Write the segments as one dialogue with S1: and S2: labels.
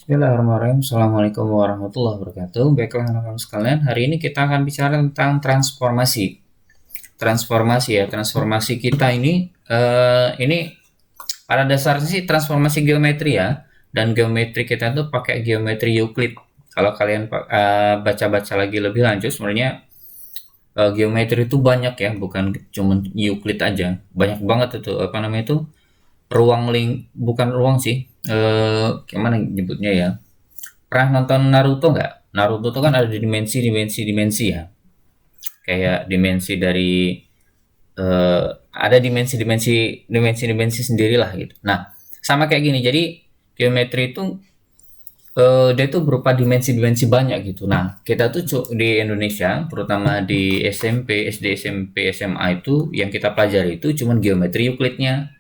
S1: Bismillahirrahmanirrahim. Assalamualaikum warahmatullahi wabarakatuh. Baiklah anak-anak sekalian, hari ini kita akan bicara tentang transformasi. Transformasi kita ini pada dasarnya sih transformasi geometri ya. Dan geometri kita tuh pakai geometri Euclid. Kalau kalian baca-baca lagi lebih lanjut, sebenarnya geometri itu banyak ya, bukan cuma Euclid aja. Banyak banget itu bukan ruang sih, gimana nyebutnya ya. Pernah nonton Naruto nggak? Naruto itu kan ada dimensi ya, kayak dimensi dari ada dimensi sendirilah gitu. Nah, sama kayak gini. Jadi geometri itu dia itu berupa dimensi-dimensi banyak gitu. Nah, kita tuh di Indonesia, terutama di SMP, SD, SMP, SMA itu yang kita pelajari itu cuman geometri Euclidnya.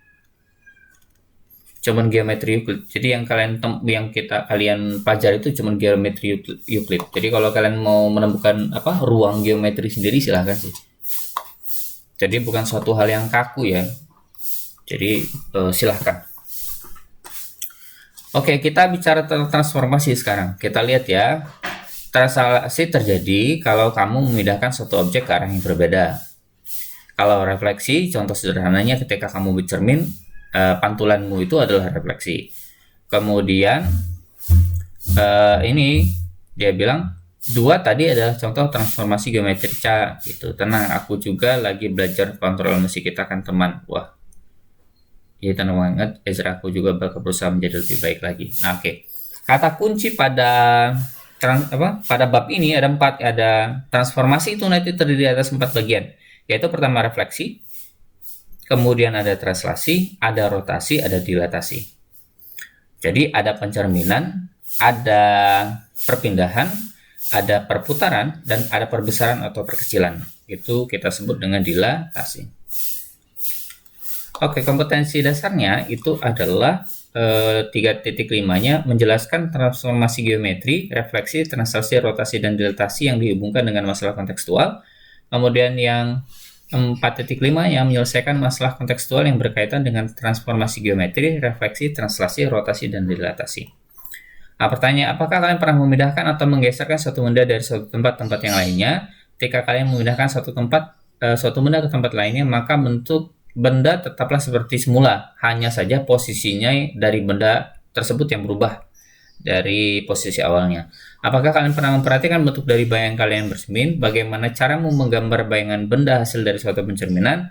S1: Jadi kalian pelajari itu cuman geometri Euclid. Jadi kalau kalian mau menemukan ruang geometri sendiri silahkan sih. Jadi bukan suatu hal yang kaku ya. Jadi silahkan. Oke, kita bicara tentang transformasi sekarang. Kita lihat ya. Transformasi terjadi kalau kamu memindahkan suatu objek ke arah yang berbeda. Kalau refleksi, contoh sederhananya ketika kamu bercermin, pantulanmu itu adalah refleksi. Kemudian ini dia bilang dua tadi adalah contoh transformasi geometrika gitu. Tenang, aku juga lagi belajar kontrol musik kita kan teman. Wah, ya tenang banget. Ezra, aku juga bakal berusaha menjadi lebih baik lagi. Nah, oke. Kata kunci pada bab ini ada 4. Ada transformasi itu nanti terdiri atas 4 bagian, yaitu pertama refleksi, kemudian ada translasi, ada rotasi, ada dilatasi. Jadi ada pencerminan, ada perpindahan, ada perputaran, dan ada perbesaran atau perkecilan. Itu kita sebut dengan dilatasi. Oke, kompetensi dasarnya itu adalah 3.5-nya menjelaskan transformasi geometri, refleksi, translasi, rotasi, dan dilatasi yang dihubungkan dengan masalah kontekstual. Kemudian yang 4.5 yang menyelesaikan masalah kontekstual yang berkaitan dengan transformasi geometri, refleksi, translasi, rotasi, dan dilatasi. Nah, pertanyaan, apakah kalian pernah memindahkan atau menggeserkan suatu benda dari suatu tempat yang lainnya? Ketika kalian memindahkan suatu benda ke tempat lainnya, maka bentuk benda tetaplah seperti semula, hanya saja posisinya dari benda tersebut yang berubah dari posisi awalnya. Apakah kalian pernah memperhatikan bentuk dari bayangan kalian bercermin? Bagaimana caramu menggambar bayangan benda hasil dari suatu pencerminan?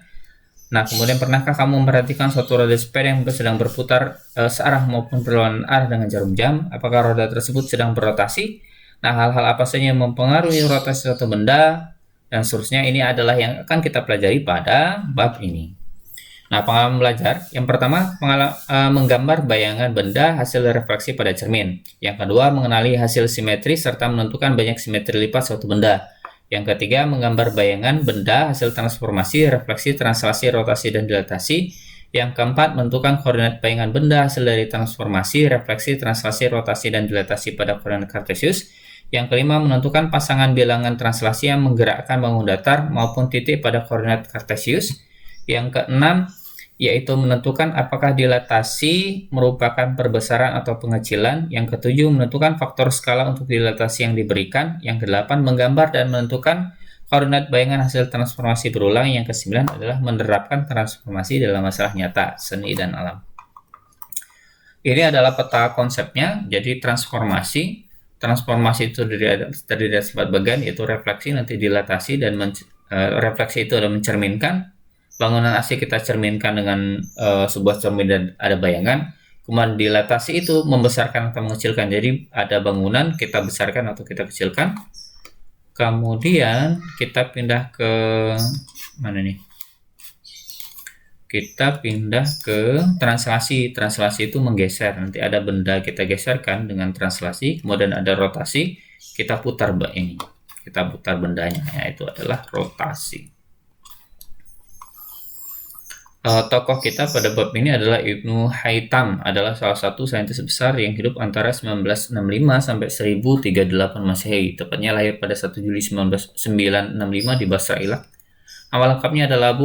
S1: Nah, kemudian pernahkah kamu memperhatikan suatu roda sepeda yang sedang berputar searah maupun berlawanan arah dengan jarum jam? Apakah roda tersebut sedang berotasi? Nah, hal-hal apa saja yang mempengaruhi rotasi suatu benda dan seterusnya, ini adalah yang akan kita pelajari pada bab ini. Nah, pengalaman belajar. Yang pertama, menggambar bayangan benda hasil refleksi pada cermin. Yang kedua, mengenali hasil simetri serta menentukan banyak simetri lipat suatu benda. Yang ketiga, menggambar bayangan benda hasil transformasi, refleksi, translasi, rotasi, dan dilatasi. Yang keempat, menentukan koordinat bayangan benda hasil dari transformasi, refleksi, translasi, rotasi, dan dilatasi pada koordinat kartesius. Yang kelima, menentukan pasangan bilangan translasi yang menggerakkan bangun datar maupun titik pada koordinat kartesius. Yang keenam, yaitu menentukan apakah dilatasi merupakan perbesaran atau pengecilan. Yang ketujuh, menentukan faktor skala untuk dilatasi yang diberikan. Yang kedelapan, menggambar dan menentukan koordinat bayangan hasil transformasi berulang. Yang kesembilan adalah menerapkan transformasi dalam masalah nyata, seni, dan alam. Ini adalah peta konsepnya. Jadi transformasi itu terdiri dari 4 bagian, yaitu refleksi, nanti dilatasi, dan refleksi itu ada mencerminkan. Bangunan asli kita cerminkan dengan sebuah cermin dan ada bayangan. Kemudian dilatasi itu membesarkan atau mengecilkan. Jadi ada bangunan, kita besarkan atau kita kecilkan. Kemudian kita pindah ke mana nih? Kita pindah ke translasi. Translasi itu menggeser. Nanti ada benda kita geserkan dengan translasi. Kemudian ada rotasi. Kita putar Kita putar bendanya. Itu adalah rotasi. Tokoh kita pada bab ini adalah Ibnu Haytham, adalah salah satu saintis besar yang hidup antara 1965 sampai 1038 Masehi. Tepatnya lahir pada 1 Juli 1965 di Basra, Irak. Nama lengkapnya adalah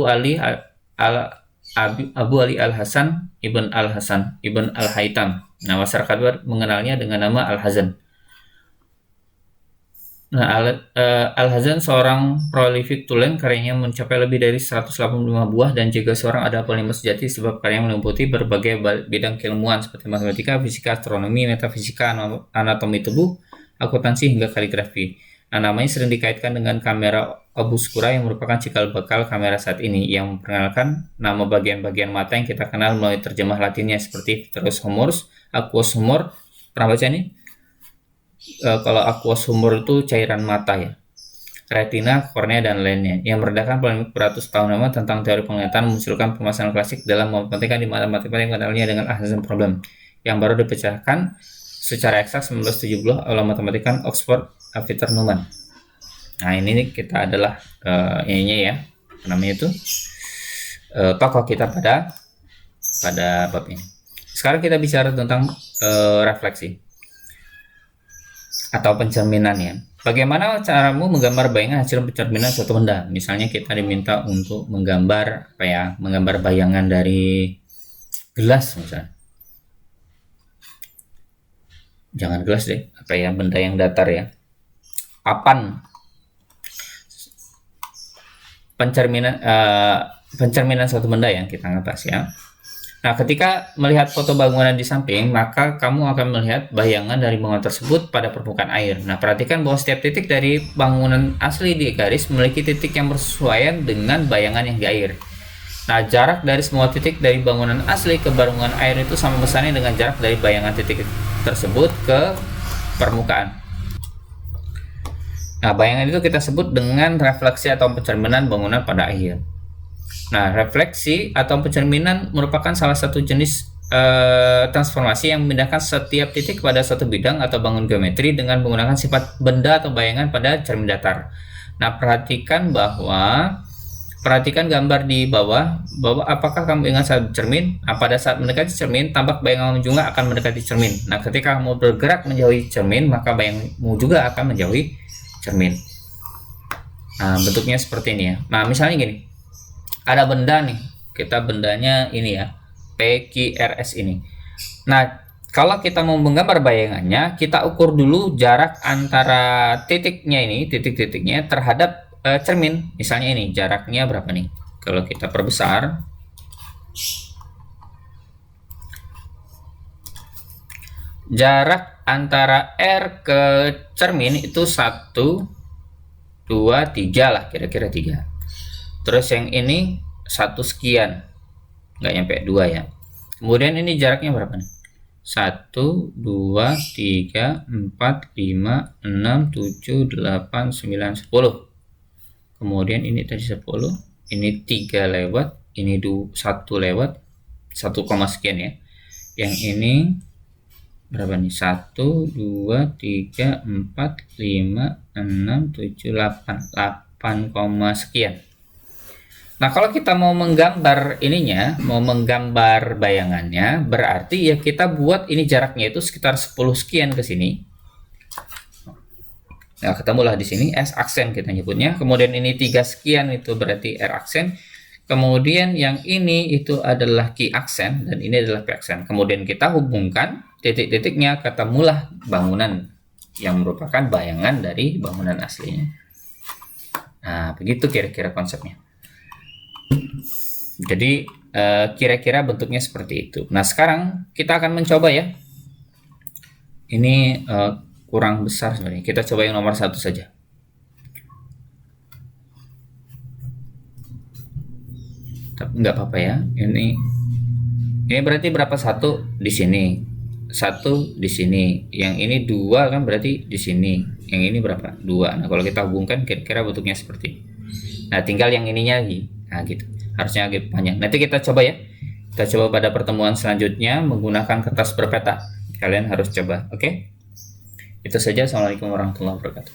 S1: Abu Ali Al-Hasan Ibn Al-Haytham. Nah, masyarakat luar mengenalnya dengan nama Alhazen. Nah, Alhazen seorang prolific tulen, karyanya mencapai lebih dari 185 buah dan juga seorang ada polimer sejati sebab karyanya meliputi berbagai bidang keilmuan seperti matematika, fisika, astronomi, metafisika, anatomi tubuh, akuntansi hingga kaligrafi. Nah, namanya sering dikaitkan dengan kamera obscura yang merupakan cikal bakal kamera saat ini yang memperkenalkan nama bagian-bagian mata yang kita kenal melalui terjemah latinnya seperti vitreous humor, aqueous humor. Pernah baca ini? Kalau aqueous humor itu cairan mata ya, retina, kornea, dan lainnya, yang meredakan polemik beratus tahun lama tentang teori penglihatan, memunculkan permasalahan klasik dalam matematika di mana matematika yang mengenalnya dengan Alhazen problem, yang baru dipecahkan secara eksak 1970 oleh matematikawan Oxford Peter Newman. Nah, ini kita adalah ininya ya, namanya itu tokoh kita pada bab ini. Sekarang kita bicara tentang refleksi atau pencerminan ya. Bagaimana caramu menggambar bayangan hasil pencerminan suatu benda? Misalnya kita diminta untuk menggambar apa ya? Menggambar bayangan dari gelas misalnya. Jangan gelas deh, apa ya? Benda yang datar ya. Papan. Pencerminan suatu benda yang kita ngepas ya. Nah, ketika melihat foto bangunan di samping, maka kamu akan melihat bayangan dari bangunan tersebut pada permukaan air. Nah, perhatikan bahwa setiap titik dari bangunan asli di garis memiliki titik yang bersesuaian dengan bayangan yang di air. Nah, jarak dari semua titik dari bangunan asli ke bangunan air itu sama besarnya dengan jarak dari bayangan titik tersebut ke permukaan. Nah, bayangan itu kita sebut dengan refleksi atau pencerminan bangunan pada air. Nah, refleksi atau pencerminan merupakan salah satu jenis transformasi yang memindahkan setiap titik pada suatu bidang atau bangun geometri dengan menggunakan sifat benda atau bayangan pada cermin datar. Nah, perhatikan gambar di bawah, bahwa apakah kamu ingat saat cermin? Nah, pada saat mendekati cermin, tampak bayanganmu juga akan mendekati cermin. Nah, ketika kamu bergerak menjauhi cermin, maka bayanganmu juga akan menjauhi cermin. Nah, bentuknya seperti ini ya. Nah, misalnya gini. Ada benda nih, kita bendanya ini ya, PQRS ini. Nah, kalau kita mau menggambar bayangannya, kita ukur dulu jarak antara titik-titiknya terhadap cermin. Misalnya ini, jaraknya berapa nih? Kalau kita perbesar, jarak antara R ke cermin itu 1, 2, 3 lah, kira-kira 3. Terus yang ini 1 sekian, nggak nyampe 2 ya. Kemudian ini jaraknya berapa nih? 1, 2, 3, 4, 5, 6, 7, 8, 9, 10. Kemudian ini tadi 10, ini 3 lewat, ini 1 lewat, 1, sekian ya. Yang ini berapa nih? 1, 2, 3, 4, 5, 6, 7, 8, 8, sekian. Nah, kalau kita mau menggambar ininya, mau menggambar bayangannya, berarti ya kita buat ini jaraknya itu sekitar 10 sekian ke sini. Nah, ketemulah di sini S aksen kita nyebutnya. Kemudian ini 3 sekian itu berarti R aksen. Kemudian yang ini itu adalah Q aksen dan ini adalah P aksen. Kemudian kita hubungkan titik-titiknya, ketemulah bangunan yang merupakan bayangan dari bangunan aslinya. Nah, begitu kira-kira konsepnya. Jadi kira-kira bentuknya seperti itu. Nah, sekarang kita akan mencoba ya. Ini kurang besar sebenarnya. Kita coba yang nomor 1 saja. Tapi nggak apa-apa ya. Ini berarti berapa? 1 di sini, 1 di sini. Yang ini 2 kan berarti di sini. Yang ini berapa? 2. Nah, kalau kita hubungkan kira-kira bentuknya seperti ini. Nah, tinggal yang ininya lagi. Nah, gitu. Harusnya agak panjang. Nanti kita coba ya. Kita coba pada pertemuan selanjutnya menggunakan kertas berpeta. Kalian harus coba, oke? Itu saja. Assalamualaikum warahmatullahi wabarakatuh.